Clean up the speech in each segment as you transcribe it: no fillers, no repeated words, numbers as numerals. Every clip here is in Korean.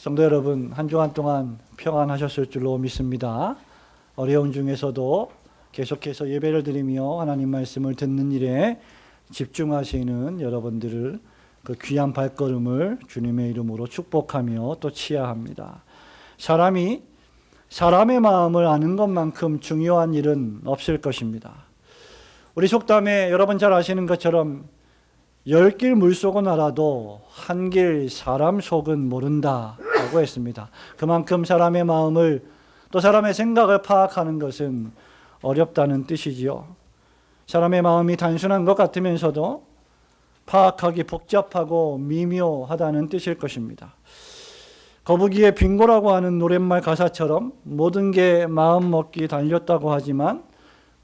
성도 여러분, 한 주간 동안 평안하셨을 줄로 믿습니다. 어려운 중에서도 계속해서 예배를 드리며 하나님 말씀을 듣는 일에 집중하시는 여러분들을 그 귀한 발걸음을 주님의 이름으로 축복하며 또 치하합니다. 사람이 사람의 마음을 아는 것만큼 중요한 일은 없을 것입니다. 우리 속담에 여러분 잘 아시는 것처럼 10길 물속은 알아도 한 길 사람 속은 모른다 라고 했습니다. 그만큼 사람의 마음을 또 사람의 생각을 파악하는 것은 어렵다는 뜻이지요. 사람의 마음이 단순한 것 같으면서도 파악하기 복잡하고 미묘하다는 뜻일 것입니다. 거북이의 빙고라고 하는 노랫말 가사처럼 모든 게 마음 먹기 달렸다고 하지만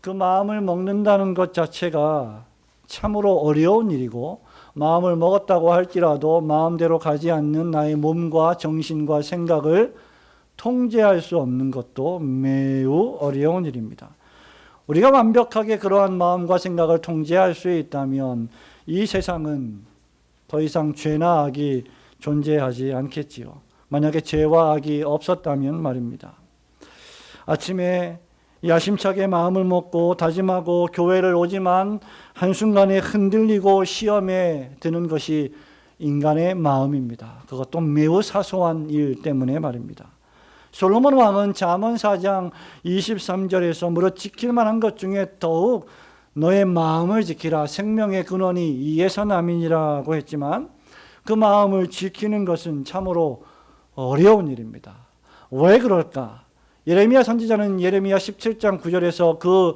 그 마음을 먹는다는 것 자체가 참으로 어려운 일이고, 마음을 먹었다고 할지라도 마음대로 가지 않는 나의 몸과 정신과 생각을 통제할 수 없는 것도 매우 어려운 일입니다. 우리가 완벽하게 그러한 마음과 생각을 통제할 수 있다면 이 세상은 더 이상 죄나 악이 존재하지 않겠지요. 만약에 죄와 악이 없었다면 말입니다. 아침에 야심차게 마음을 먹고 다짐하고 교회를 오지만 한순간에 흔들리고 시험에 드는 것이 인간의 마음입니다. 그것도 매우 사소한 일 때문에 말입니다. 솔로몬 왕은 잠언 4장 23절에서 무릇 지킬 만한 것 중에 더욱 너의 마음을 지키라, 생명의 근원이 이에서 남이니라고 했지만 그 마음을 지키는 것은 참으로 어려운 일입니다. 왜 그럴까? 예레미야 선지자는 예레미야 17장 9절에서 그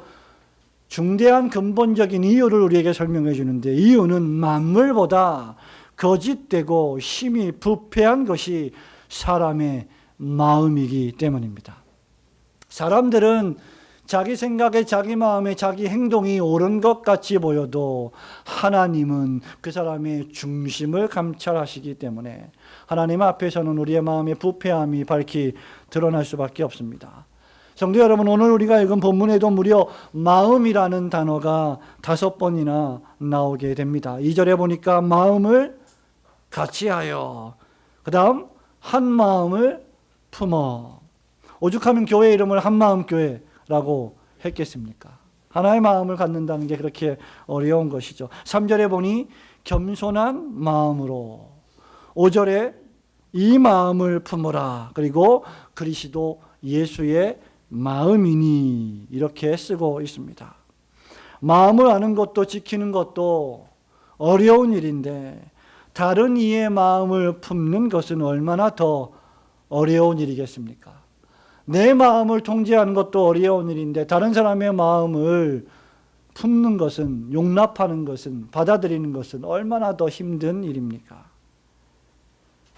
중대한 근본적인 이유를 우리에게 설명해 주는데, 이유는 만물보다 거짓되고 심히 부패한 것이 사람의 마음이기 때문입니다. 사람들은 자기 생각에 자기 마음에 자기 행동이 옳은 것 같이 보여도 하나님은 그 사람의 중심을 감찰하시기 때문에 하나님 앞에서는 우리의 마음의 부패함이 밝히 드러날 수밖에 없습니다. 성도 여러분, 오늘 우리가 읽은 본문에도 무려 마음이라는 단어가 5번이나 나오게 됩니다. 2절에 보니까 마음을 같이하여, 그 다음 한 마음을 품어. 오죽하면 교회 이름을 한마음교회라고 했겠습니까? 하나의 마음을 갖는다는 게 그렇게 어려운 것이죠. 3절에 보니 겸손한 마음으로, 5절에 이 마음을 품으라, 그리고 그리스도 예수의 마음이니, 이렇게 쓰고 있습니다. 마음을 아는 것도 지키는 것도 어려운 일인데 다른 이의 마음을 품는 것은 얼마나 더 어려운 일이겠습니까? 내 마음을 통제하는 것도 어려운 일인데 다른 사람의 마음을 품는 것은, 용납하는 것은, 받아들이는 것은 얼마나 더 힘든 일입니까?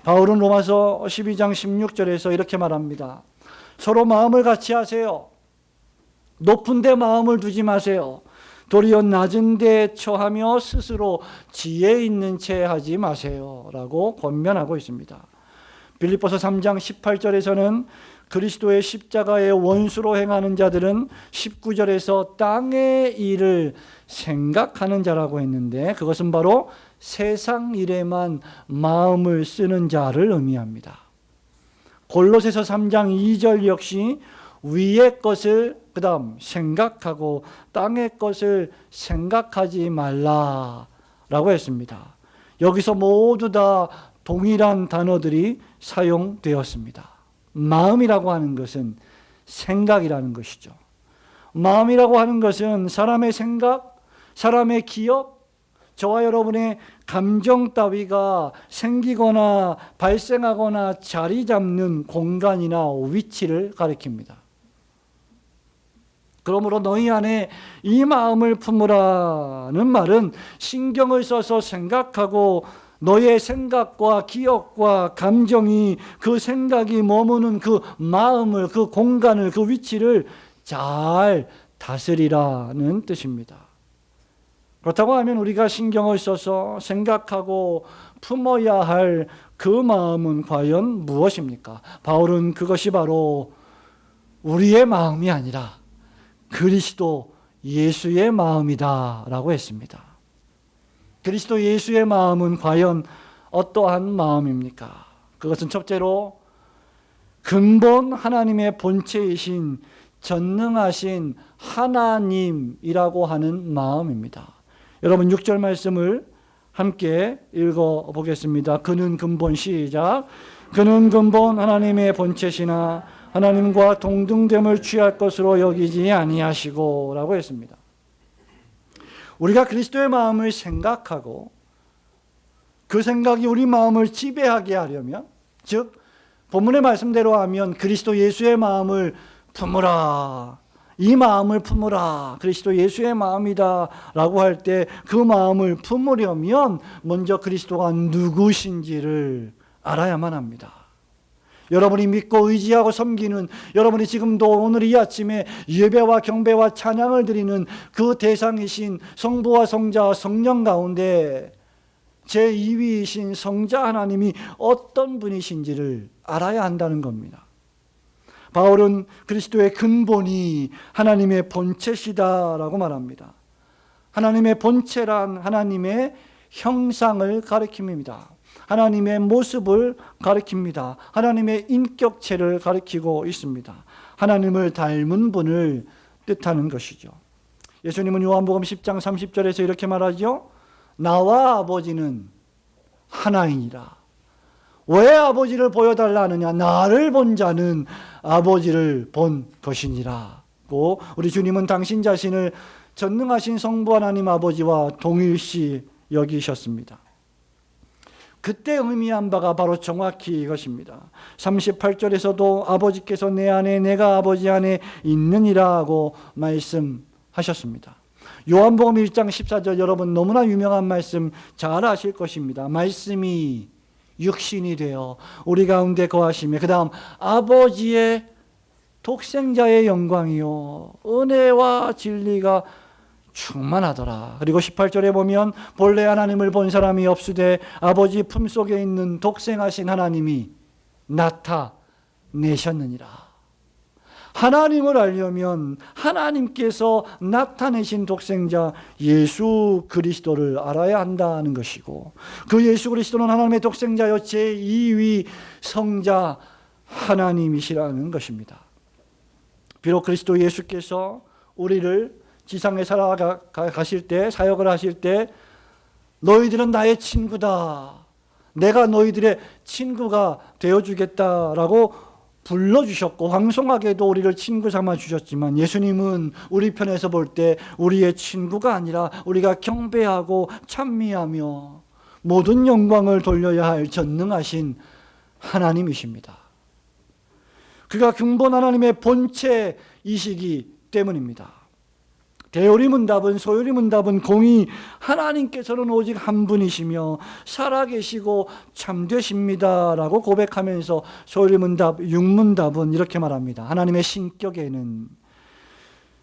바울은 로마서 12장 16절에서 이렇게 말합니다. 서로 마음을 같이 하세요. 높은 데 마음을 두지 마세요. 도리어 낮은 데 처하며 스스로 지혜 있는 채 하지 마세요 라고 권면하고 있습니다. 빌립보서 3장 18절에서는 그리스도의 십자가의 원수로 행하는 자들은 19절에서 땅의 일을 생각하는 자라고 했는데, 그것은 바로 세상 일에만 마음을 쓰는 자를 의미합니다. 골로새서 3장 2절 역시 위의 것을 그 다음 생각하고 땅의 것을 생각하지 말라라고 했습니다. 여기서 모두 다 동일한 단어들이 사용되었습니다. 마음이라고 하는 것은 생각이라는 것이죠. 마음이라고 하는 것은 사람의 생각, 사람의 기억, 저와 여러분의 감정 따위가 생기거나 발생하거나 자리 잡는 공간이나 위치를 가리킵니다. 그러므로 너희 안에 이 마음을 품으라는 말은 신경을 써서 생각하고 너의 생각과 기억과 감정이, 그 생각이 머무는 그 마음을, 그 공간을, 그 위치를 잘 다스리라는 뜻입니다. 그렇다고 하면 우리가 신경을 써서 생각하고 품어야 할 그 마음은 과연 무엇입니까? 바울은 그것이 바로 우리의 마음이 아니라 그리스도 예수의 마음이다 라고 했습니다. 그리스도 예수의 마음은 과연 어떠한 마음입니까? 그것은 첫째로 근본 하나님의 본체이신 전능하신 하나님이라고 하는 마음입니다. 여러분 6절 말씀을 함께 읽어보겠습니다. 그는 근본, 시작. 그는 근본 하나님의 본체시나 하나님과 동등됨을 취할 것으로 여기지 아니하시고 라고 했습니다. 우리가 그리스도의 마음을 생각하고 그 생각이 우리 마음을 지배하게 하려면, 즉 본문의 말씀대로 하면 그리스도 예수의 마음을 품으라, 이 마음을 품으라, 그리스도 예수의 마음이다 라고 할 때 그 마음을 품으려면 먼저 그리스도가 누구신지를 알아야만 합니다. 여러분이 믿고 의지하고 섬기는, 여러분이 지금도 오늘 이 아침에 예배와 경배와 찬양을 드리는 그 대상이신 성부와 성자 성령 가운데 제2위이신 성자 하나님이 어떤 분이신지를 알아야 한다는 겁니다. 바울은 그리스도의 근본이 하나님의 본체시다라고 말합니다. 하나님의 본체란 하나님의 형상을 가리킵니다. 하나님의 모습을 가리킵니다. 하나님의 인격체를 가리키고 있습니다. 하나님을 닮은 분을 뜻하는 것이죠. 예수님은 요한복음 10장 30절에서 이렇게 말하죠. 나와 아버지는 하나이니라. 왜 아버지를 보여달라 하느냐? 나를 본 자는 아버지를 본 것이니라. 우리 주님은 당신 자신을 전능하신 성부 하나님 아버지와 동일시 여기셨습니다. 그때 의미한 바가 바로 정확히 이것입니다. 38절에서도 아버지께서 내 안에 내가 아버지 안에 있느니라고 말씀하셨습니다. 요한복음 1장 14절 여러분 너무나 유명한 말씀 잘 아실 것입니다. 말씀이 육신이 되어 우리 가운데 거하시며 그 다음 아버지의 독생자의 영광이요 은혜와 진리가 충만하더라. 그리고 18절에 보면 본래 하나님을 본 사람이 없으되 아버지 품속에 있는 독생하신 하나님이 나타내셨느니라. 하나님을 알려면 하나님께서 나타내신 독생자 예수 그리스도를 알아야 한다는 것이고, 그 예수 그리스도는 하나님의 독생자여 제2위 성자 하나님이시라는 것입니다. 비록 그리스도 예수께서 우리를 지상에 살아가실 때, 사역을 하실 때 너희들은 나의 친구다, 내가 너희들의 친구가 되어주겠다라고 불러주셨고 황송하게도 우리를 친구 삼아 주셨지만, 예수님은 우리 편에서 볼 때 우리의 친구가 아니라 우리가 경배하고 찬미하며 모든 영광을 돌려야 할 전능하신 하나님이십니다. 그가 근본 하나님의 본체이시기 때문입니다. 대요리문답은 소요리문답은 공의 하나님께서는 오직 한 분이시며 살아계시고 참되십니다 라고 고백하면서 소요리문답, 육문답은 이렇게 말합니다. 하나님의 신격에는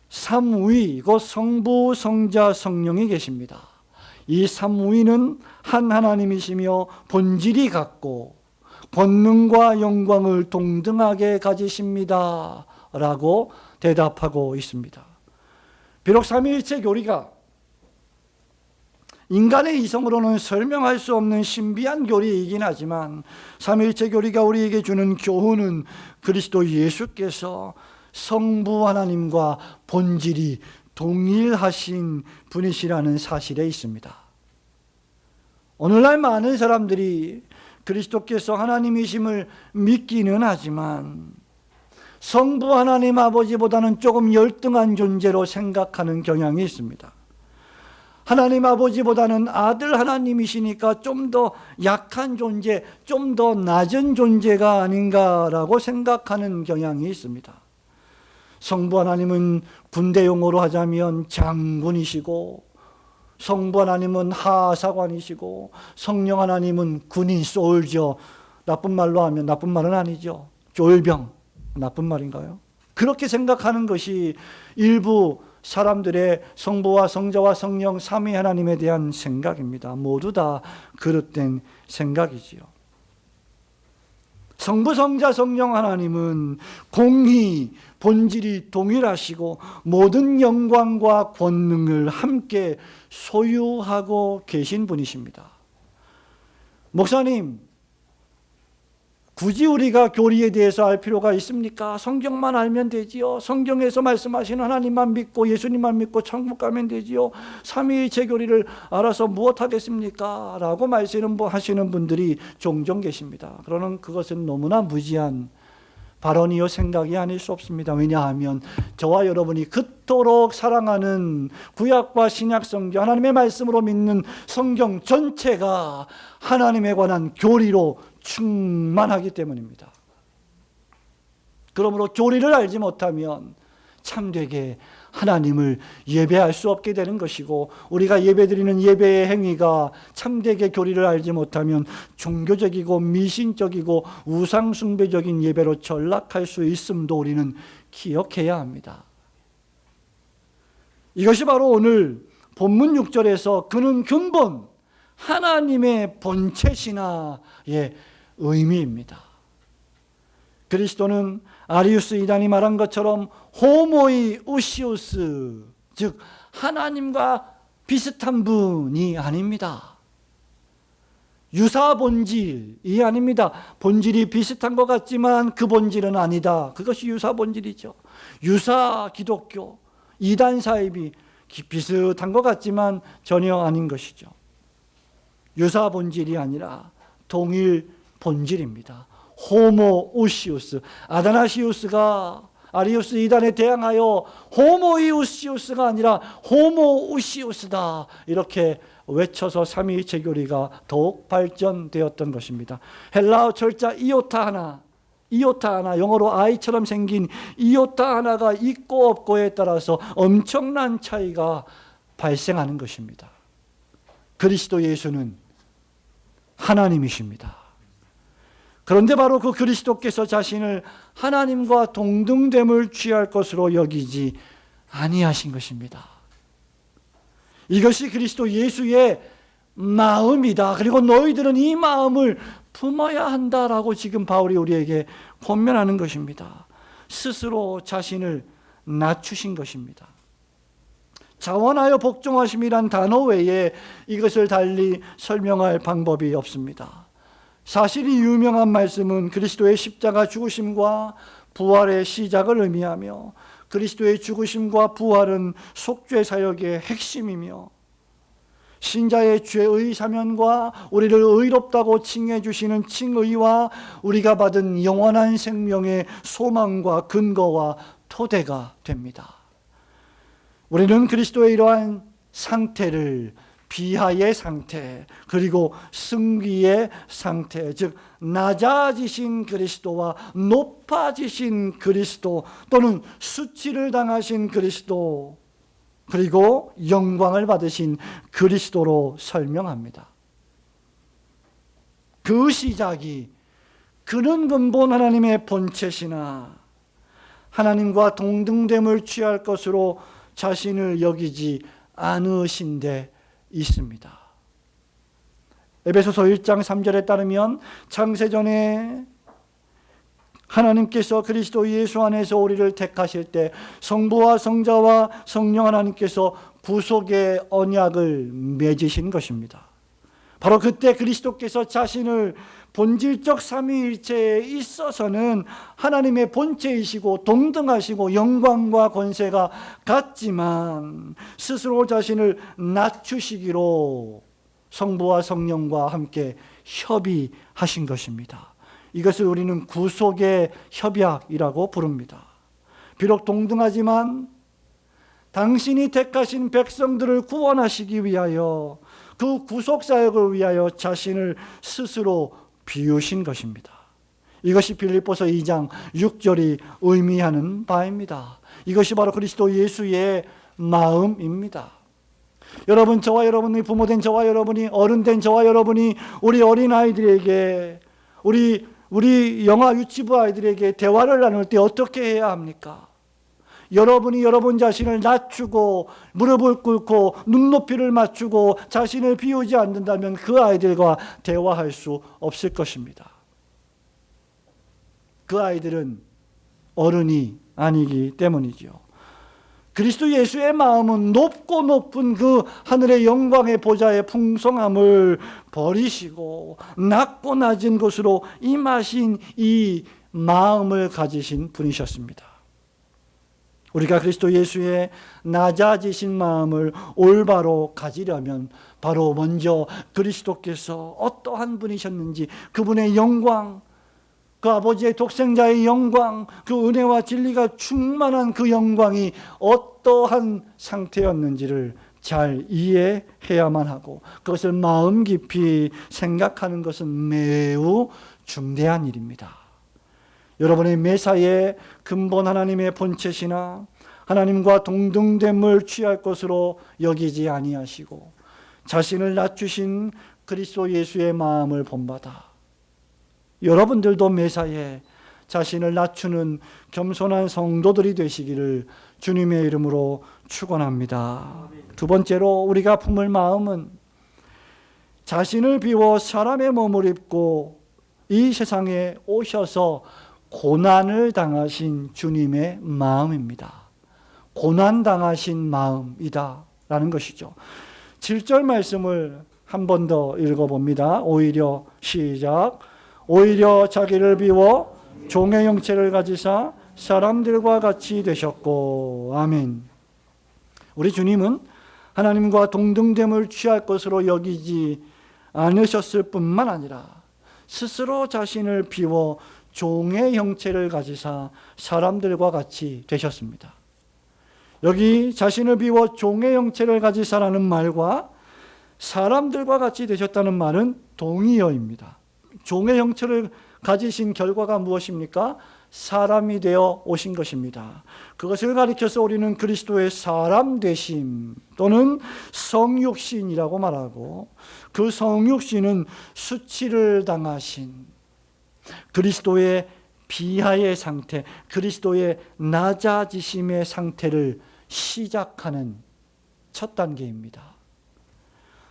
삼위 곧 성부, 성자, 성령이 계십니다. 이 삼위는 한 하나님이시며 본질이 같고 권능과 영광을 동등하게 가지십니다 라고 대답하고 있습니다. 비록 삼위일체 교리가 인간의 이성으로는 설명할 수 없는 신비한 교리이긴 하지만, 삼위일체 교리가 우리에게 주는 교훈은 그리스도 예수께서 성부 하나님과 본질이 동일하신 분이시라는 사실에 있습니다. 오늘날 많은 사람들이 그리스도께서 하나님이심을 믿기는 하지만 성부 하나님 아버지보다는 조금 열등한 존재로 생각하는 경향이 있습니다. 하나님 아버지보다는 아들 하나님이시니까 좀 더 약한 존재, 좀 더 낮은 존재가 아닌가라고 생각하는 경향이 있습니다. 성부 하나님은 군대 용어로 하자면 장군이시고, 성부 하나님은 하사관이시고, 성령 하나님은 군인 솔저, 나쁜 말로 하면 나쁜 말은 아니죠. 쫄병, 나쁜 말인가요? 그렇게 생각하는 것이 일부 사람들의 성부와 성자와 성령 삼위 하나님에 대한 생각입니다. 모두 다 그릇된 생각이지요. 성부, 성자, 성령 하나님은 공의, 본질이 동일하시고 모든 영광과 권능을 함께 소유하고 계신 분이십니다. 목사님, 굳이 우리가 교리에 대해서 알 필요가 있습니까? 성경만 알면 되지요. 성경에서 말씀하시는 하나님만 믿고 예수님만 믿고 천국 가면 되지요. 삼위일체 교리를 알아서 무엇하겠습니까? 라고 하시는 분들이 종종 계십니다. 그러나 그것은 너무나 무지한 발언이요 생각이 아닐 수 없습니다. 왜냐하면 저와 여러분이 그토록 사랑하는 구약과 신약 성경, 하나님의 말씀으로 믿는 성경 전체가 하나님에 관한 교리로 충만하기 때문입니다. 그러므로 교리를 알지 못하면 참되게 하나님을 예배할 수 없게 되는 것이고, 우리가 예배드리는 예배의 행위가 참되게 교리를 알지 못하면 종교적이고 미신적이고 우상숭배적인 예배로 전락할 수 있음도 우리는 기억해야 합니다. 이것이 바로 오늘 본문 6절에서 그는 근본 하나님의 본체시나의 의미입니다. 그리스도는 아리우스 이단이 말한 것처럼 호모이 우시우스, 즉 하나님과 비슷한 분이 아닙니다. 유사 본질이 아닙니다. 본질이 비슷한 것 같지만 그 본질은 아니다. 그것이 유사 본질이죠. 유사 기독교, 이단 사입이 비슷한 것 같지만 전혀 아닌 것이죠. 유사 본질이 아니라 동일 본질입니다. 호모 우시우스, 아다나시우스가 아리우스 이단에 대항하여 호모이 우시우스가 아니라 호모 우시우스다 이렇게 외쳐서 삼위일체 교리가 더욱 발전되었던 것입니다. 헬라어 철자 이오타 하나, 영어로 아이처럼 생긴 이오타 하나가 있고 없고에 따라서 엄청난 차이가 발생하는 것입니다. 그리스도 예수는 하나님이십니다. 그런데 바로 그 그리스도께서 자신을 하나님과 동등됨을 취할 것으로 여기지 아니하신 것입니다. 이것이 그리스도 예수의 마음이다. 그리고 너희들은 이 마음을 품어야 한다라고 지금 바울이 우리에게 권면하는 것입니다. 스스로 자신을 낮추신 것입니다. 자원하여 복종하심이란 단어 외에 이것을 달리 설명할 방법이 없습니다. 사실 이 유명한 말씀은 그리스도의 십자가 죽으심과 부활의 시작을 의미하며, 그리스도의 죽으심과 부활은 속죄 사역의 핵심이며, 신자의 죄의 사면과 우리를 의롭다고 칭해 주시는 칭의와 우리가 받은 영원한 생명의 소망과 근거와 토대가 됩니다. 우리는 그리스도의 이러한 상태를 비하의 상태, 그리고 승기의 상태, 즉 낮아지신 그리스도와 높아지신 그리스도, 또는 수치를 당하신 그리스도, 그리고 영광을 받으신 그리스도로 설명합니다. 그 시작이 그는 근본 하나님의 본체시나 하나님과 동등됨을 취할 것으로 자신을 여기지 않으신데 있습니다. 에베소서 1장 3절에 따르면 창세전에 하나님께서 그리스도 예수 안에서 우리를 택하실 때 성부와 성자와 성령 하나님께서 구속의 언약을 맺으신 것입니다. 바로 그때 그리스도께서 자신을 본질적 삼위일체에 있어서는 하나님의 본체이시고 동등하시고 영광과 권세가 같지만 스스로 자신을 낮추시기로 성부와 성령과 함께 협의하신 것입니다. 이것을 우리는 구속의 협약이라고 부릅니다. 비록 동등하지만 당신이 택하신 백성들을 구원하시기 위하여, 그 구속사역을 위하여 자신을 스스로 비우신 것입니다. 이것이 빌립보서 2장 6절이 의미하는 바입니다. 이것이 바로 그리스도 예수의 마음입니다. 여러분, 저와 여러분이, 부모된 저와 여러분이, 어른된 저와 여러분이 우리 어린아이들에게, 우리 영아 유치부 아이들에게 대화를 나눌 때 어떻게 해야 합니까? 여러분이 여러분 자신을 낮추고 무릎을 꿇고 눈높이를 맞추고 자신을 비우지 않는다면 그 아이들과 대화할 수 없을 것입니다. 그 아이들은 어른이 아니기 때문이죠. 그리스도 예수의 마음은 높고 높은 그 하늘의 영광의 보좌의 풍성함을 버리시고 낮고 낮은 곳으로 임하신 이 마음을 가지신 분이셨습니다. 우리가 그리스도 예수의 낮아지신 마음을 올바로 가지려면 바로 먼저 그리스도께서 어떠한 분이셨는지, 그분의 영광, 그 아버지의 독생자의 영광, 그 은혜와 진리가 충만한 그 영광이 어떠한 상태였는지를 잘 이해해야만 하고, 그것을 마음 깊이 생각하는 것은 매우 중대한 일입니다. 여러분의 매사에 근본 하나님의 본체시나 하나님과 동등됨을 취할 것으로 여기지 아니하시고 자신을 낮추신 그리스도 예수의 마음을 본받아 여러분들도 매사에 자신을 낮추는 겸손한 성도들이 되시기를 주님의 이름으로 축원합니다. 두 번째로 우리가 품을 마음은 자신을 비워 사람의 몸을 입고 이 세상에 오셔서 고난을 당하신 주님의 마음입니다. 고난 당하신 마음이다 라는 것이죠. 7절 말씀을 한 번 더 읽어봅니다. 오히려 시작. 오히려 자기를 비워 종의 형체를 가지사 사람들과 같이 되셨고. 아멘. 우리 주님은 하나님과 동등됨을 취할 것으로 여기지 않으셨을 뿐만 아니라 스스로 자신을 비워 종의 형체를 가지사 사람들과 같이 되셨습니다. 여기 자신을 비워 종의 형체를 가지사라는 말과 사람들과 같이 되셨다는 말은 동의어입니다. 종의 형체를 가지신 결과가 무엇입니까? 사람이 되어 오신 것입니다. 그것을 가리켜서 우리는 그리스도의 사람 되심 또는 성육신이라고 말하고, 그 성육신은 수치를 당하신 그리스도의 비하의 상태, 그리스도의 낮아지심의 상태를 시작하는 첫 단계입니다.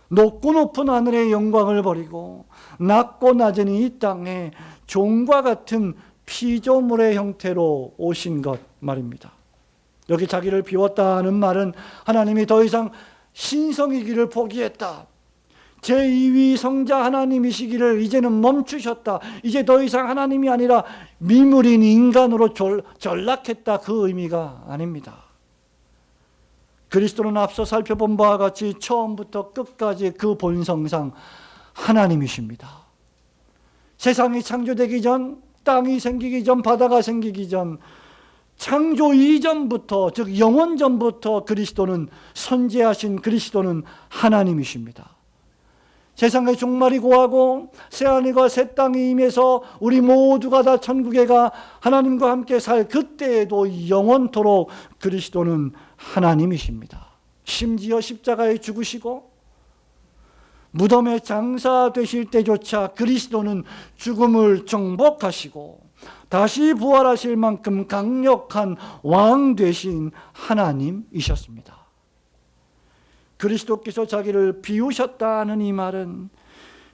높고 높은 하늘의 영광을 버리고 낮고 낮은 이 땅에 종과 같은 피조물의 형태로 오신 것 말입니다. 여기 자기를 비웠다 하는 말은 하나님이 더 이상 신성이기를 포기했다, 제2위 성자 하나님이시기를 이제는 멈추셨다, 이제 더 이상 하나님이 아니라 미물인 인간으로 전락했다, 그 의미가 아닙니다. 그리스도는 앞서 살펴본 바와 같이 처음부터 끝까지 그 본성상 하나님이십니다. 세상이 창조되기 전, 땅이 생기기 전, 바다가 생기기 전, 창조 이전부터, 즉 영원 전부터 그리스도는, 선지하신 그리스도는 하나님이십니다. 세상의 종말이 고하고 새하늘과 새 땅이 임해서 우리 모두가 다 천국에 가 하나님과 함께 살 그때에도 영원토록 그리스도는 하나님이십니다. 심지어 십자가에 죽으시고 무덤에 장사되실 때조차 그리스도는 죽음을 정복하시고 다시 부활하실 만큼 강력한 왕 되신 하나님이셨습니다. 그리스도께서 자기를 비우셨다는 이 말은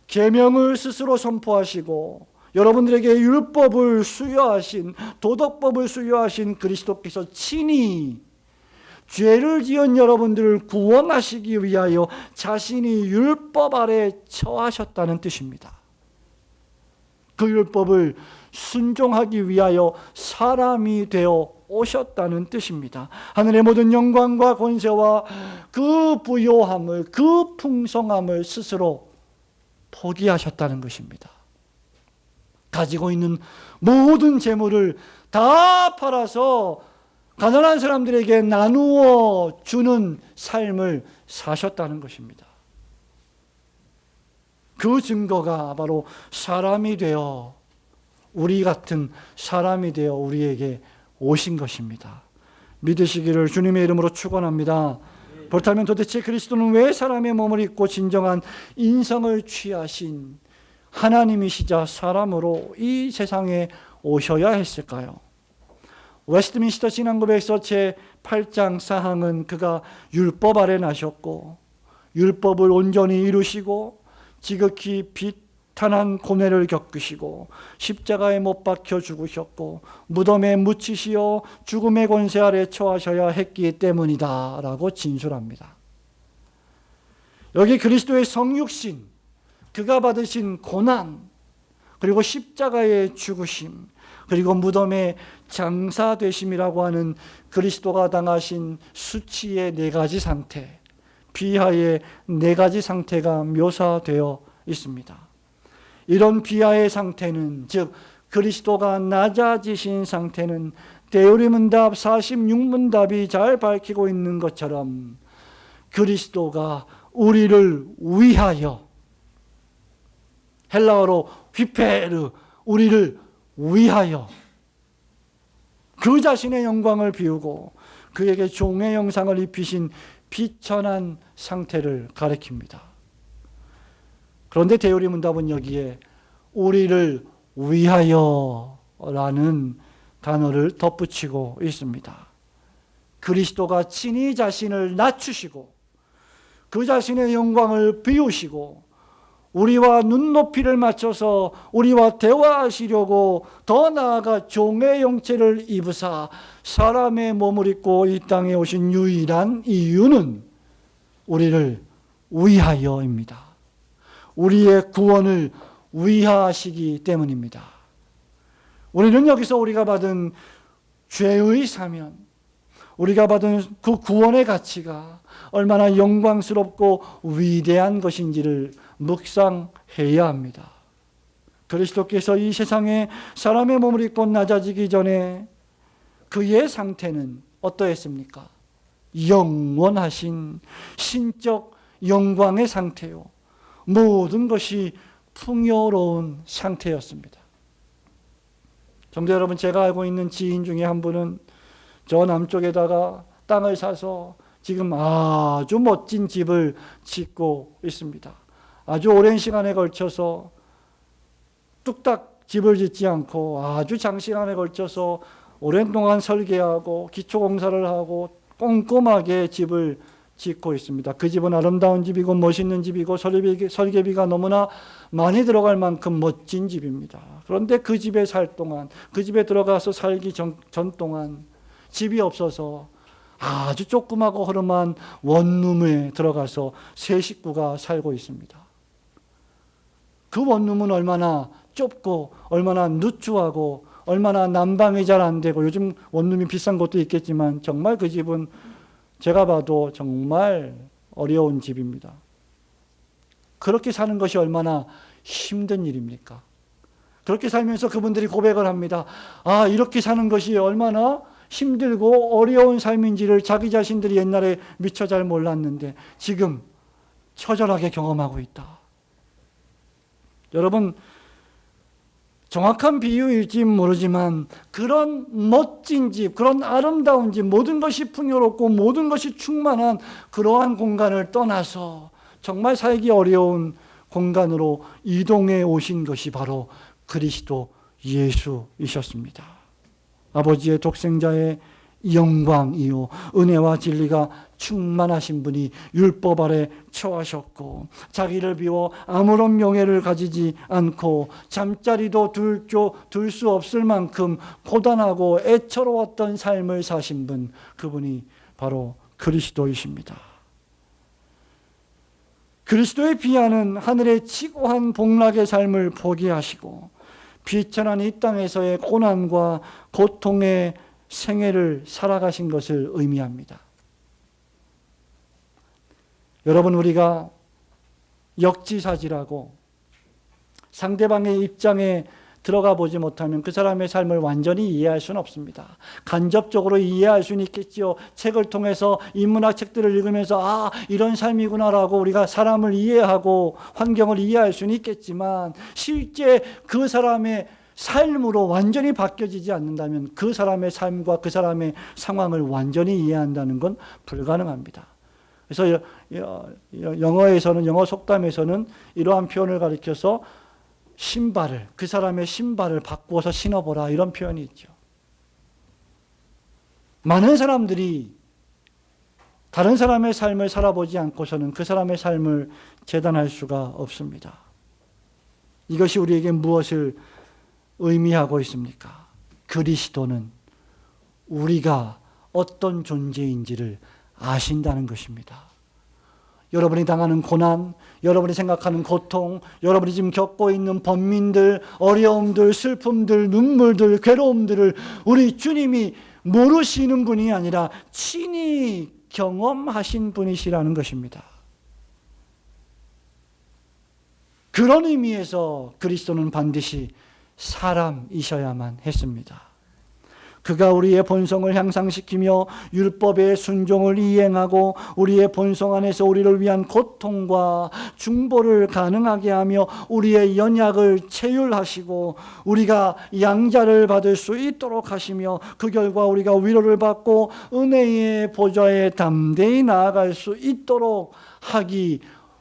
계명을 스스로 선포하시고 여러분들에게 율법을 수여하신, 도덕법을 수여하신 그리스도께서 친히 죄를 지은 여러분들을 구원하시기 위하여 자신이 율법 아래 처하셨다는 뜻입니다. 그 율법을 순종하기 위하여 사람이 되어 오셨다는 뜻입니다. 하늘의 모든 영광과 권세와 그 부요함을, 그 풍성함을 스스로 포기하셨다는 것입니다. 가지고 있는 모든 재물을 다 팔아서 가난한 사람들에게 나누어 주는 삶을 사셨다는 것입니다. 그 증거가 바로 사람이 되어, 우리 같은 사람이 되어 우리에게 오신 것입니다. 믿으시기를 주님의 이름으로 축원합니다. 그렇다면 도대체 그리스도는 왜 사람의 몸을 입고 진정한 인성을 취하신 하나님이시자 사람으로 이 세상에 오셔야 했을까요? 웨스트민스터 신앙고백서 제8장 사항은 그가 율법 아래 나셨고 율법을 온전히 이루시고 지극히 빛 극탄한 고뇌를 겪으시고 십자가에 못 박혀 죽으셨고 무덤에 묻히시어 죽음의 권세 아래 처하셔야 했기 때문이다 라고 진술합니다. 여기 그리스도의 성육신, 그가 받으신 고난, 그리고 십자가의 죽으심, 그리고 무덤의 장사되심이라고 하는 그리스도가 당하신 수치의 네 가지 상태, 비하의 네 가지 상태가 묘사되어 있습니다. 이런 비하의 상태는, 즉 그리스도가 낮아지신 상태는 대우리문답 46문답이 잘 밝히고 있는 것처럼 그리스도가 우리를 위하여, 헬라어로 휘페르, 우리를 위하여 그 자신의 영광을 비우고 그에게 종의 형상을 입히신 비천한 상태를 가리킵니다. 그런데 대우리문답은 여기에 우리를 위하여라는 단어를 덧붙이고 있습니다. 그리스도가 친히 자신을 낮추시고 그 자신의 영광을 비우시고 우리와 눈높이를 맞춰서 우리와 대화하시려고 더 나아가 종의 형체를 입으사 사람의 몸을 입고 이 땅에 오신 유일한 이유는 우리를 위하여입니다. 우리의 구원을 위하시기 때문입니다. 우리는 여기서 우리가 받은 죄의 사면, 우리가 받은 그 구원의 가치가 얼마나 영광스럽고 위대한 것인지를 묵상해야 합니다. 그리스도께서 이 세상에 사람의 몸을 입고 낮아지기 전에 그의 상태는 어떠했습니까? 영원하신 신적 영광의 상태요, 모든 것이 풍요로운 상태였습니다. 성도 여러분, 제가 알고 있는 지인 중에 한 분은 저 남쪽에다가 땅을 사서 지금 아주 멋진 집을 짓고 있습니다. 아주 오랜 시간에 걸쳐서 뚝딱 집을 짓지 않고 아주 장시간에 걸쳐서 오랜 동안 설계하고 기초공사를 하고 꼼꼼하게 집을 짓고 있습니다. 그 집은 아름다운 집이고 멋있는 집이고 설계비가 너무나 많이 들어갈 만큼 멋진 집입니다. 그런데 그 집에 살 동안, 그 집에 들어가서 살기 전 동안 집이 없어서 아주 조그마고 허름한 원룸에 들어가서 세 식구가 살고 있습니다. 그 원룸은 얼마나 좁고 얼마나 누추하고 얼마나 난방이 잘 안 되고, 요즘 원룸이 비싼 것도 있겠지만 정말 그 집은 제가 봐도 정말 어려운 집입니다. 그렇게 사는 것이 얼마나 힘든 일입니까? 그렇게 살면서 그분들이 고백을 합니다. 아, 이렇게 사는 것이 얼마나 힘들고 어려운 삶인지를 자기 자신들이 옛날에 미처 잘 몰랐는데 지금 처절하게 경험하고 있다. 여러분, 정확한 비유일지 모르지만 그런 멋진 집, 그런 아름다운 집, 모든 것이 풍요롭고 모든 것이 충만한 그러한 공간을 떠나서 정말 살기 어려운 공간으로 이동해 오신 것이 바로 그리스도 예수이셨습니다. 아버지의 독생자의 영광이요 은혜와 진리가 충만하신 분이 율법 아래 처하셨고 자기를 비워 아무런 명예를 가지지 않고 잠자리도 들 수 없을 만큼 고단하고 애처로웠던 삶을 사신 분, 그분이 바로 그리스도이십니다. 그리스도의 비하는 하늘의 지고한 복락의 삶을 포기하시고 비천한 이 땅에서의 고난과 고통의 생애를 살아가신 것을 의미합니다. 여러분, 우리가 역지사지라고 상대방의 입장에 들어가 보지 못하면 그 사람의 삶을 완전히 이해할 수는 없습니다. 간접적으로 이해할 수는 있겠지요. 책을 통해서 인문학 책들을 읽으면서 아, 이런 삶이구나라고 우리가 사람을 이해하고 환경을 이해할 수는 있겠지만 실제 그 사람의 삶으로 완전히 바뀌어지지 않는다면 그 사람의 삶과 그 사람의 상황을 완전히 이해한다는 건 불가능합니다. 그래서 영어에서는, 영어 속담에서는 이러한 표현을 가리켜서 신발을, 그 사람의 신발을 바꾸어서 신어보라, 이런 표현이 있죠. 많은 사람들이 다른 사람의 삶을 살아보지 않고서는 그 사람의 삶을 재단할 수가 없습니다. 이것이 우리에게 무엇을 의미하고 있습니까? 그리스도는 우리가 어떤 존재인지를 아신다는 것입니다. 여러분이 당하는 고난, 여러분이 생각하는 고통, 여러분이 지금 겪고 있는 번민들, 어려움들, 슬픔들, 눈물들, 괴로움들을 우리 주님이 모르시는 분이 아니라 친히 경험하신 분이시라는 것입니다. 그런 의미에서 그리스도는 반드시 사람이셔야만 했습니다. 그가 우리의 본성을 향상시키며 율법의 순종을 이행하고 우리의 본성 안에서 우리를 위한 고통과 중보를 가능하게 하며 우리의 연약을 체휼하시고 우리가 양자를 받을 수 있도록 하시며 그 결과 우리가 위로를 받고 은혜의 보좌에 담대히 나아갈 수 있도록 하기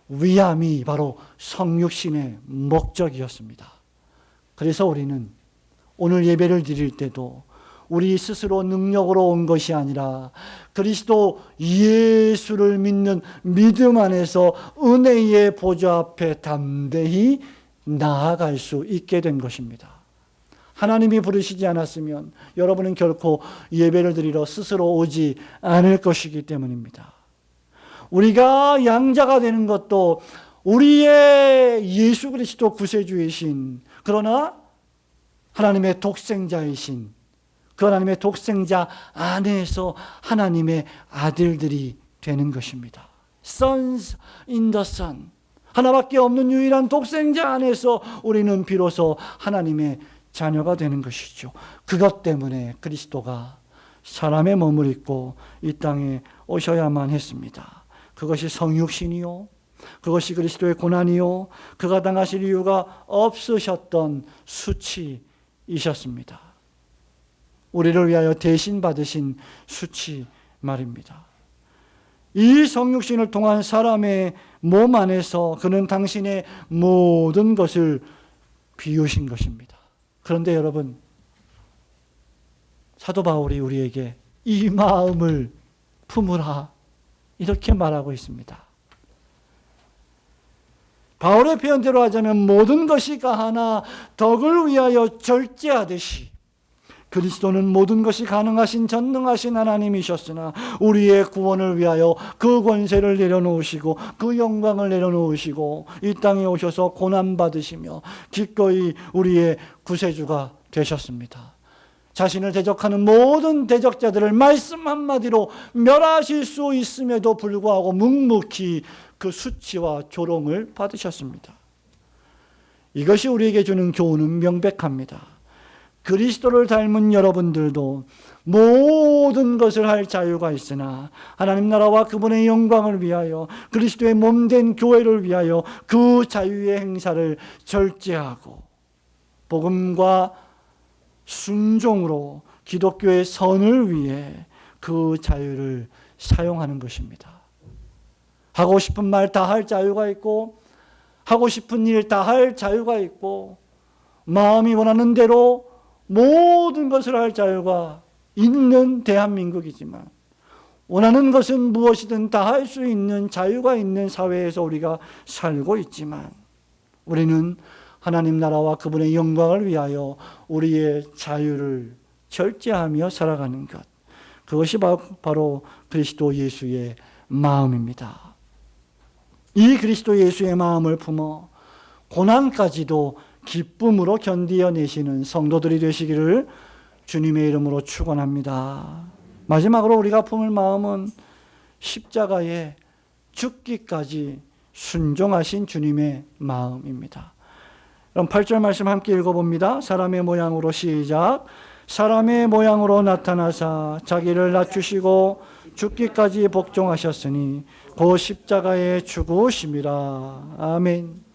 위함이 바로 성육신의 목적이었습니다. 그래서 우리는 오늘 예배를 드릴 때도 우리 스스로 능력으로 온 것이 아니라 그리스도 예수를 믿는 믿음 안에서 은혜의 보좌 앞에 담대히 나아갈 수 있게 된 것입니다. 하나님이 부르시지 않았으면 여러분은 결코 예배를 드리러 스스로 오지 않을 것이기 때문입니다. 우리가 양자가 되는 것도 우리의 예수 그리스도 구세주이신, 그러나 하나님의 독생자이신 그 하나님의 독생자 안에서 하나님의 아들들이 되는 것입니다. Sons in the Son. 하나밖에 없는 유일한 독생자 안에서 우리는 비로소 하나님의 자녀가 되는 것이죠. 그것 때문에 그리스도가 사람의 몸을 입고 이 땅에 오셔야만 했습니다. 그것이 성육신이요, 그것이 그리스도의 고난이요, 그가 당하실 이유가 없으셨던 수치이셨습니다. 우리를 위하여 대신 받으신 수치 말입니다. 이 성육신을 통한 사람의 몸 안에서 그는 당신의 모든 것을 비우신 것입니다. 그런데 여러분, 사도 바울이 우리에게 이 마음을 품으라 이렇게 말하고 있습니다. 바울의 표현대로 하자면 모든 것이 가하나 덕을 위하여 절제하듯이 그리스도는 모든 것이 가능하신 전능하신 하나님이셨으나 우리의 구원을 위하여 그 권세를 내려놓으시고 그 영광을 내려놓으시고 이 땅에 오셔서 고난받으시며 기꺼이 우리의 구세주가 되셨습니다. 자신을 대적하는 모든 대적자들을 말씀 한마디로 멸하실 수 있음에도 불구하고 묵묵히 그 수치와 조롱을 받으셨습니다. 이것이 우리에게 주는 교훈은 명백합니다. 그리스도를 닮은 여러분들도 모든 것을 할 자유가 있으나 하나님 나라와 그분의 영광을 위하여 그리스도의 몸된 교회를 위하여 그 자유의 행사를 절제하고 복음과 순종으로 기독교의 선을 위해 그 자유를 사용하는 것입니다. 하고 싶은 말 다 할 자유가 있고 하고 싶은 일 다 할 자유가 있고 마음이 원하는 대로 모든 것을 할 자유가 있는 대한민국이지만 원하는 것은 무엇이든 다 할 수 있는 자유가 있는 사회에서 우리가 살고 있지만 우리는 하나님 나라와 그분의 영광을 위하여 우리의 자유를 절제하며 살아가는 것, 그것이 바로 그리스도 예수의 마음입니다. 이 그리스도 예수의 마음을 품어 고난까지도 기쁨으로 견디어내시는 성도들이 되시기를 주님의 이름으로 축원합니다. 마지막으로 우리가 품을 마음은 십자가에 죽기까지 순종하신 주님의 마음입니다. 그럼 8절 말씀 함께 읽어봅니다. 사람의 모양으로 시작. 사람의 모양으로 나타나사 자기를 낮추시고 죽기까지 복종하셨으니 그 십자가에 죽으심이라. 아멘.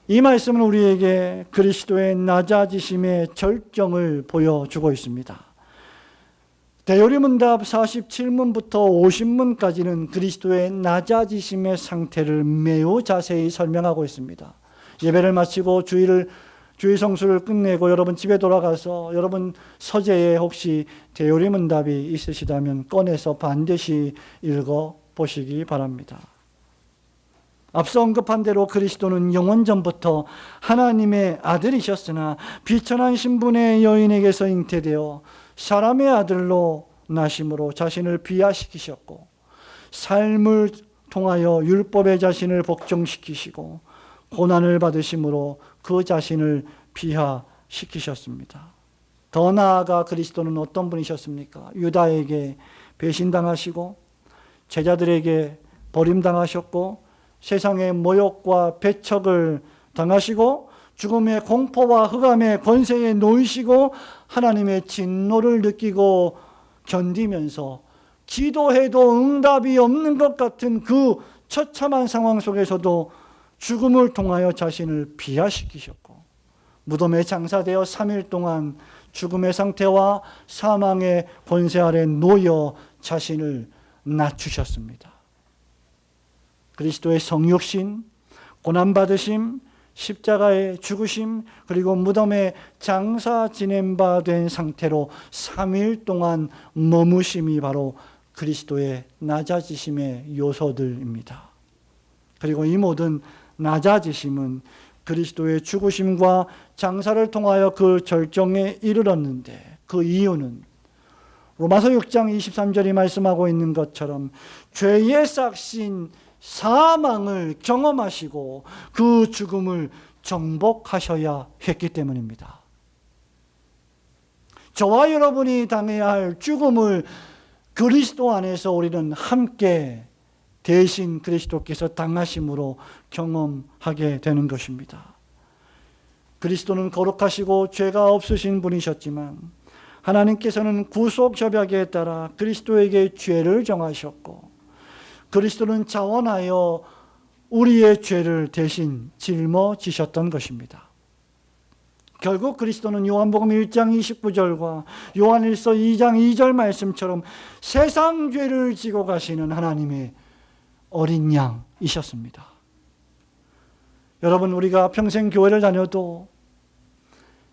이 말씀은 우리에게 그리스도의 낮아지심의 절정을 보여주고 있습니다. 대요리문답 47문부터 50문까지는 그리스도의 낮아지심의 상태를 매우 자세히 설명하고 있습니다. 예배를 마치고 주일 성수를 끝내고 여러분 집에 돌아가서 여러분 서재에 혹시 대요리문답이 있으시다면 꺼내서 반드시 읽어보시기 바랍니다. 앞서 언급한 대로 그리스도는 영원 전부터 하나님의 아들이셨으나 비천한 신분의 여인에게서 잉태되어 사람의 아들로 나심으로 자신을 비하시키셨고, 삶을 통하여 율법의 자신을 복종시키시고 고난을 받으심으로 그 자신을 비하시키셨습니다. 더 나아가 그리스도는 어떤 분이셨습니까? 유다에게 배신당하시고 제자들에게 버림당하셨고 세상의 모욕과 배척을 당하시고 죽음의 공포와 흑암의 권세에 놓이시고 하나님의 진노를 느끼고 견디면서 기도해도 응답이 없는 것 같은 그 처참한 상황 속에서도 죽음을 통하여 자신을 비하시키셨고 무덤에 장사되어 3일 동안 죽음의 상태와 사망의 권세 아래 놓여 자신을 낮추셨습니다. 그리스도의 성육신, 고난받으심, 십자가의 죽으심, 그리고 무덤에 장사 지낸 바 된 상태로 3일 동안 머무심이 바로 그리스도의 낮아지심의 요소들입니다. 그리고 이 모든 낮아지심은 그리스도의 죽으심과 장사를 통하여 그 절정에 이르렀는데, 그 이유는 로마서 6장 23절이 말씀하고 있는 것처럼 죄의 싹신 사망을 경험하시고 그 죽음을 정복하셔야 했기 때문입니다. 저와 여러분이 당해야 할 죽음을 그리스도 안에서 우리는 함께 대신 그리스도께서 당하심으로 경험하게 되는 것입니다. 그리스도는 거룩하시고 죄가 없으신 분이셨지만 하나님께서는 구속 협약에 따라 그리스도에게 죄를 정하셨고 그리스도는 자원하여 우리의 죄를 대신 짊어지셨던 것입니다. 결국 그리스도는 요한복음 1장 29절과 요한일서 2장 2절 말씀처럼 세상 죄를 지고 가시는 하나님의 어린 양이셨습니다. 여러분, 우리가 평생 교회를 다녀도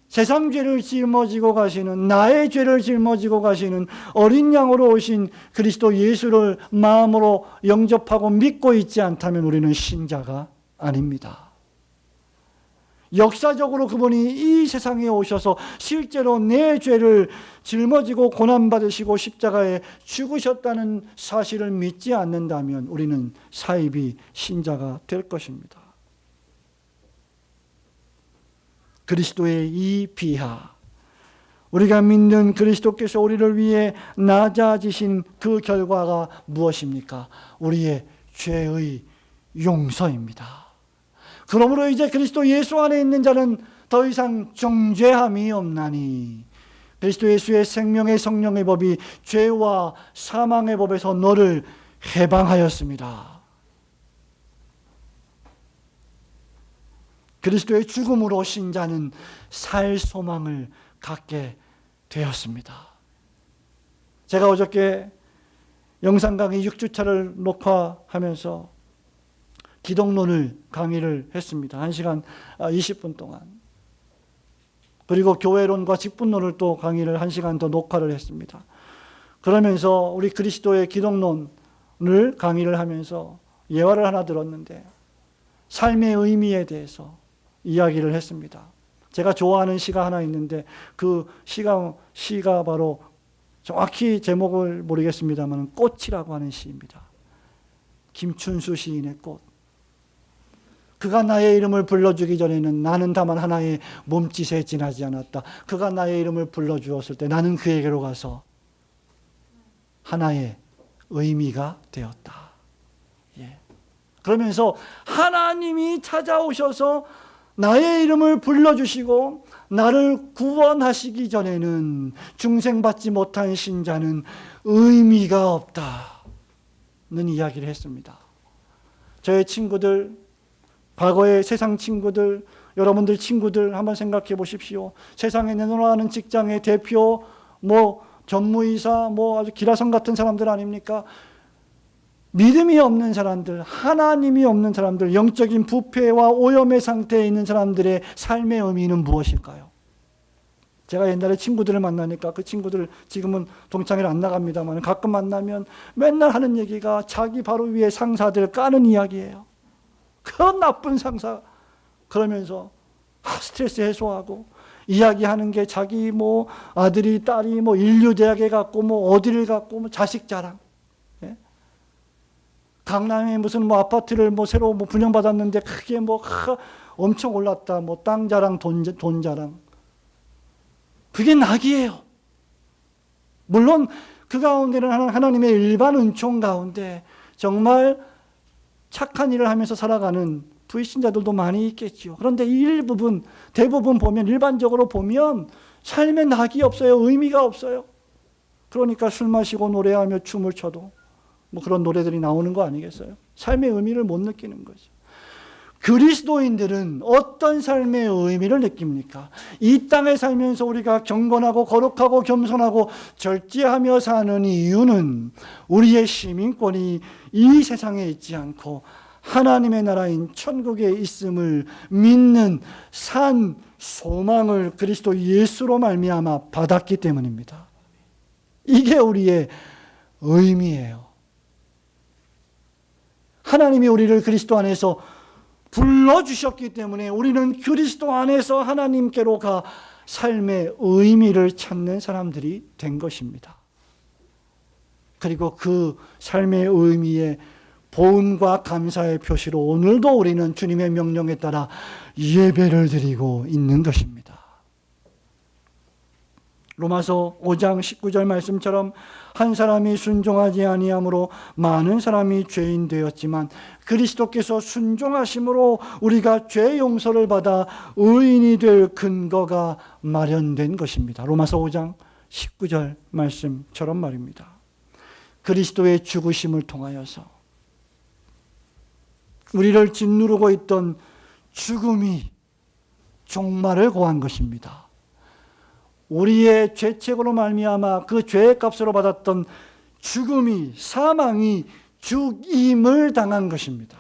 세상 죄를 짊어지고 가시는, 나의 죄를 짊어지고 가시는 어린 양으로 오신 그리스도 예수를 마음으로 영접하고 믿고 있지 않다면 우리는 신자가 아닙니다. 역사적으로 그분이 이 세상에 오셔서 실제로 내 죄를 짊어지고 고난받으시고 십자가에 죽으셨다는 사실을 믿지 않는다면 우리는 사이비 신자가 될 것입니다. 그리스도의 이 비하, 우리가 믿는 그리스도께서 우리를 위해 낮아지신 그 결과가 무엇입니까? 우리의 죄의 용서입니다. 그러므로 이제 그리스도 예수 안에 있는 자는 더 이상 정죄함이 없나니 그리스도 예수의 생명의 성령의 법이 죄와 사망의 법에서 너를 해방하였습니다. 그리스도의 죽음으로 신자는 살 소망을 갖게 되었습니다. 제가 어저께 영상 강의 6주차를 녹화하면서 기독론을 강의를 했습니다. 1시간 20분 동안. 그리고 교회론과 직분론을 또 강의를 1시간 더 녹화를 했습니다. 그러면서 우리 그리스도의 기독론을 강의를 하면서 예화를 하나 들었는데 삶의 의미에 대해서 이야기를 했습니다. 제가 좋아하는 시가 하나 있는데 그 시가 바로 정확히 제목을 모르겠습니다만 꽃이라고 하는 시입니다. 김춘수 시인의 꽃. 그가 나의 이름을 불러주기 전에는 나는 다만 하나의 몸짓에 지나지 않았다. 그가 나의 이름을 불러주었을 때 나는 그에게로 가서 하나의 의미가 되었다. 예. 그러면서 하나님이 찾아오셔서 나의 이름을 불러주시고 나를 구원하시기 전에는 중생받지 못한 신자는 의미가 없다는 이야기를 했습니다. 저의 친구들, 과거의 세상 친구들, 여러분들 친구들 한번 생각해 보십시오. 세상에 내놓아하는 직장의 대표, 전무이사, 아주 기라성 같은 사람들 아닙니까? 믿음이 없는 사람들, 하나님이 없는 사람들, 영적인 부패와 오염의 상태에 있는 사람들의 삶의 의미는 무엇일까요? 제가 옛날에 친구들을 만나니까 그 친구들 지금은 동창회를 안 나갑니다만 가끔 만나면 맨날 하는 얘기가 자기 바로 위에 상사들 까는 이야기예요. 그 나쁜 상사. 그러면서 스트레스 해소하고 이야기하는 게 자기 뭐 아들이 딸이 뭐 인류대학에 갔고 뭐 어디를 갔고 뭐 자식 자랑. 예? 강남에 무슨 뭐 아파트를 뭐 새로 뭐 분양받았는데 크게 뭐 엄청 올랐다. 뭐 땅 자랑, 돈 자랑. 그게 낙이에요. 물론 그 가운데는 하나님의 일반 은총 가운데 정말 착한 일을 하면서 살아가는 불신자들도 많이 있겠죠. 그런데 대부분 보면, 일반적으로 보면 삶에 낙이 없어요. 의미가 없어요. 그러니까 술 마시고 노래하며 춤을 춰도 뭐 그런 노래들이 나오는 거 아니겠어요? 삶의 의미를 못 느끼는 거죠. 그리스도인들은 어떤 삶의 의미를 느낍니까? 이 땅에 살면서 우리가 경건하고 거룩하고 겸손하고 절제하며 사는 이유는 우리의 시민권이 이 세상에 있지 않고 하나님의 나라인 천국에 있음을 믿는 산 소망을 그리스도 예수로 말미암아 받았기 때문입니다. 이게 우리의 의미예요. 하나님이 우리를 그리스도 안에서 불러주셨기 때문에 우리는 그리스도 안에서 하나님께로 가 삶의 의미를 찾는 사람들이 된 것입니다. 그리고 그 삶의 의미에 보응과 감사의 표시로 오늘도 우리는 주님의 명령에 따라 예배를 드리고 있는 것입니다. 로마서 5장 19절 말씀처럼 한 사람이 순종하지 아니함으로 많은 사람이 죄인 되었지만 그리스도께서 순종하심으로 우리가 죄 용서를 받아 의인이 될 근거가 마련된 것입니다. 로마서 5장 19절 말씀처럼 말입니다. 그리스도의 죽으심을 통하여서 우리를 짓누르고 있던 죽음이 종말을 고한 것입니다. 우리의 죄책으로 말미암아 그 죄의 값으로 받았던 죽음이, 사망이 죽임을 당한 것입니다.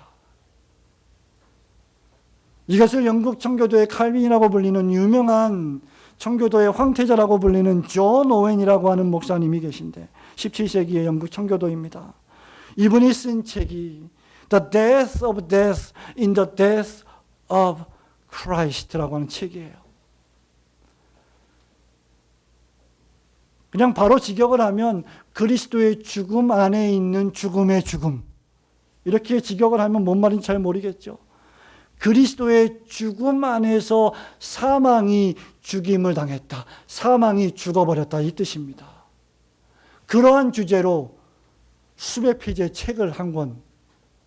이것을 영국 청교도의 칼빈이라고 불리는 유명한 청교도의 황태자라고 불리는 존 오웬이라고 하는 목사님이 계신데 17세기의 영국 청교도입니다. 이분이 쓴 책이 The Death of Death in the Death of Christ라고 하는 책이에요. 그냥 바로 직역을 하면 그리스도의 죽음 안에 있는 죽음의 죽음. 이렇게 직역을 하면 뭔 말인지 잘 모르겠죠. 그리스도의 죽음 안에서 사망이 죽임을 당했다. 사망이 죽어버렸다. 이 뜻입니다. 그러한 주제로 수백 페이지의 책을 한 권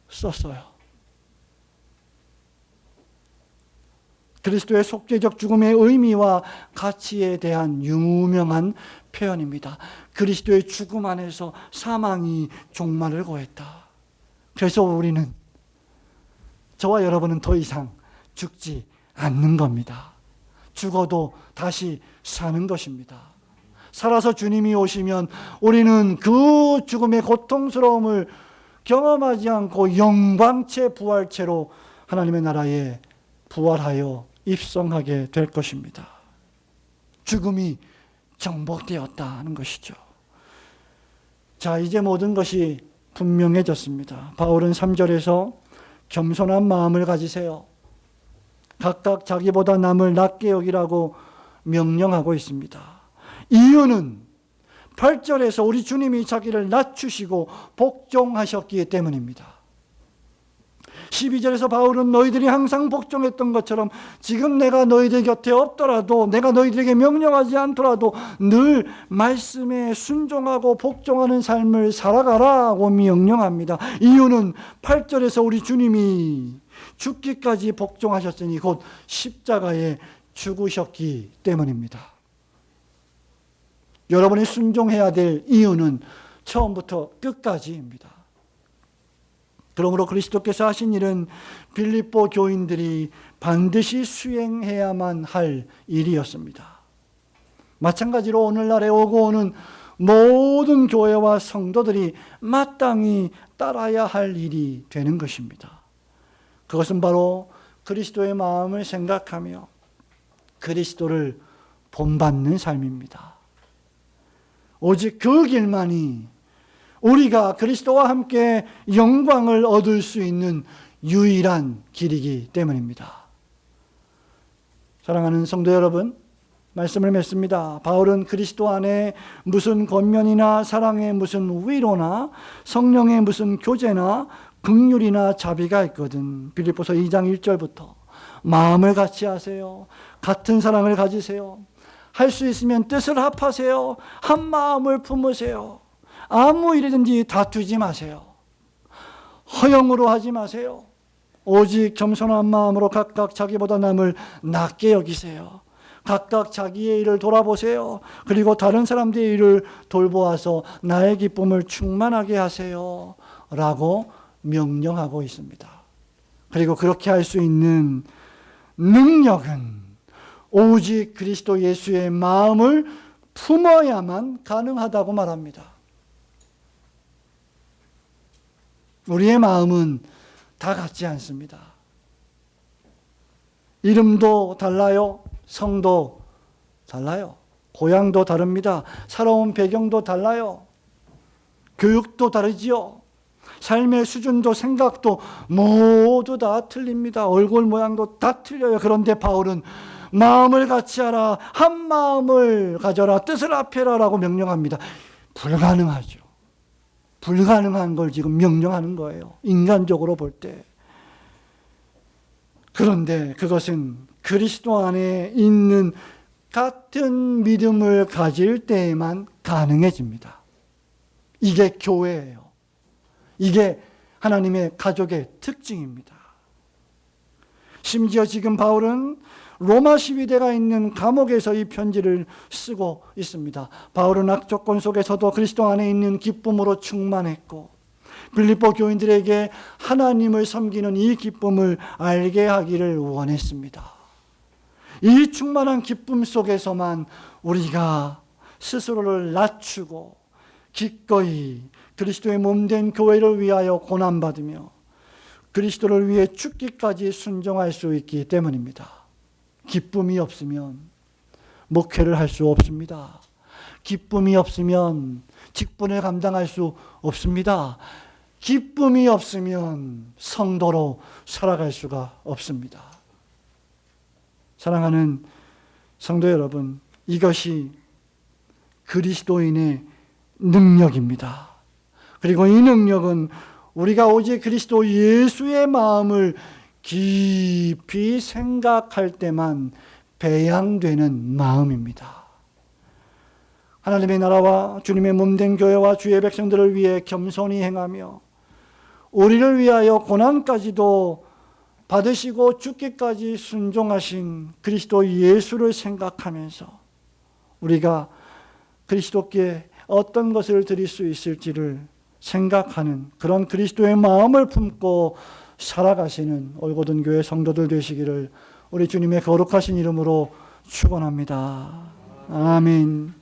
썼어요. 그리스도의 속죄적 죽음의 의미와 가치에 대한 유명한 표현입니다. 그리스도의 죽음 안에서 사망이 종말을 고했다. 그래서 우리는, 저와 여러분은 더 이상 죽지 않는 겁니다. 죽어도 다시 사는 것입니다. 살아서 주님이 오시면 우리는 그 죽음의 고통스러움을 경험하지 않고 영광체 부활체로 하나님의 나라에 부활하여 입성하게 될 것입니다. 죽음이 정복되었다 하는 것이죠. 자, 이제 모든 것이 분명해졌습니다. 바울은 3절에서 겸손한 마음을 가지세요. 각각 자기보다 남을 낮게 여기라고 명령하고 있습니다. 이유는 8절에서 우리 주님이 자기를 낮추시고 복종하셨기 때문입니다. 12절에서 바울은 너희들이 항상 복종했던 것처럼 지금 내가 너희들 곁에 없더라도, 내가 너희들에게 명령하지 않더라도 늘 말씀에 순종하고 복종하는 삶을 살아가라고 명령합니다. 이유는 8절에서 우리 주님이 죽기까지 복종하셨으니 곧 십자가에 죽으셨기 때문입니다. 여러분이 순종해야 될 이유는 처음부터 끝까지입니다. 그러므로 그리스도께서 하신 일은 빌립보 교인들이 반드시 수행해야만 할 일이었습니다. 마찬가지로 오늘날에 오고 오는 모든 교회와 성도들이 마땅히 따라야 할 일이 되는 것입니다. 그것은 바로 그리스도의 마음을 생각하며 그리스도를 본받는 삶입니다. 오직 그 길만이 우리가 그리스도와 함께 영광을 얻을 수 있는 유일한 길이기 때문입니다. 사랑하는 성도 여러분, 말씀을 맺습니다. 바울은 그리스도 안에 무슨 권면이나 사랑의 무슨 위로나 성령의 무슨 교제나 긍휼이나 자비가 있거든. 빌립보서 2장 1절부터 마음을 같이 하세요. 같은 사랑을 가지세요. 할 수 있으면 뜻을 합하세요. 한 마음을 품으세요. 아무 일이든지 다투지 마세요. 허영으로 하지 마세요. 오직 겸손한 마음으로 각각 자기보다 남을 낮게 여기세요. 각각 자기의 일을 돌아보세요. 그리고 다른 사람들의 일을 돌보아서 나의 기쁨을 충만하게 하세요. 라고 명령하고 있습니다. 그리고 그렇게 할 수 있는 능력은 오직 그리스도 예수의 마음을 품어야만 가능하다고 말합니다. 우리의 마음은 다 같지 않습니다. 이름도 달라요. 성도 달라요. 고향도 다릅니다. 살아온 배경도 달라요. 교육도 다르지요. 삶의 수준도 생각도 모두 다 틀립니다. 얼굴 모양도 다 틀려요. 그런데 바울은 마음을 같이 하라, 한 마음을 가져라, 뜻을 합해라라고 명령합니다. 불가능하죠. 불가능한 걸 지금 명령하는 거예요. 인간적으로 볼 때. 그런데 그것은 그리스도 안에 있는 같은 믿음을 가질 때에만 가능해집니다. 이게 교회예요. 이게 하나님의 가족의 특징입니다. 심지어 지금 바울은 로마 시위대가 있는 감옥에서 이 편지를 쓰고 있습니다. 바울은 악조건 속에서도 그리스도 안에 있는 기쁨으로 충만했고 빌립보 교인들에게 하나님을 섬기는 이 기쁨을 알게 하기를 원했습니다. 이 충만한 기쁨 속에서만 우리가 스스로를 낮추고 기꺼이 그리스도의 몸된 교회를 위하여 고난받으며 그리스도를 위해 죽기까지 순종할 수 있기 때문입니다. 기쁨이 없으면 목회를 할 수 없습니다. 기쁨이 없으면 직분을 감당할 수 없습니다. 기쁨이 없으면 성도로 살아갈 수가 없습니다. 사랑하는 성도 여러분, 이것이 그리스도인의 능력입니다. 그리고 이 능력은 우리가 오직 그리스도 예수의 마음을 깊이 생각할 때만 배양되는 마음입니다. 하나님의 나라와 주님의 몸된 교회와 주의 백성들을 위해 겸손히 행하며 우리를 위하여 고난까지도 받으시고 죽기까지 순종하신 그리스도 예수를 생각하면서 우리가 그리스도께 어떤 것을 드릴 수 있을지를 생각하는 그런 그리스도의 마음을 품고 살아가시는 올고든 교회 성도들 되시기를 우리 주님의 거룩하신 이름으로 축원합니다. 아멘.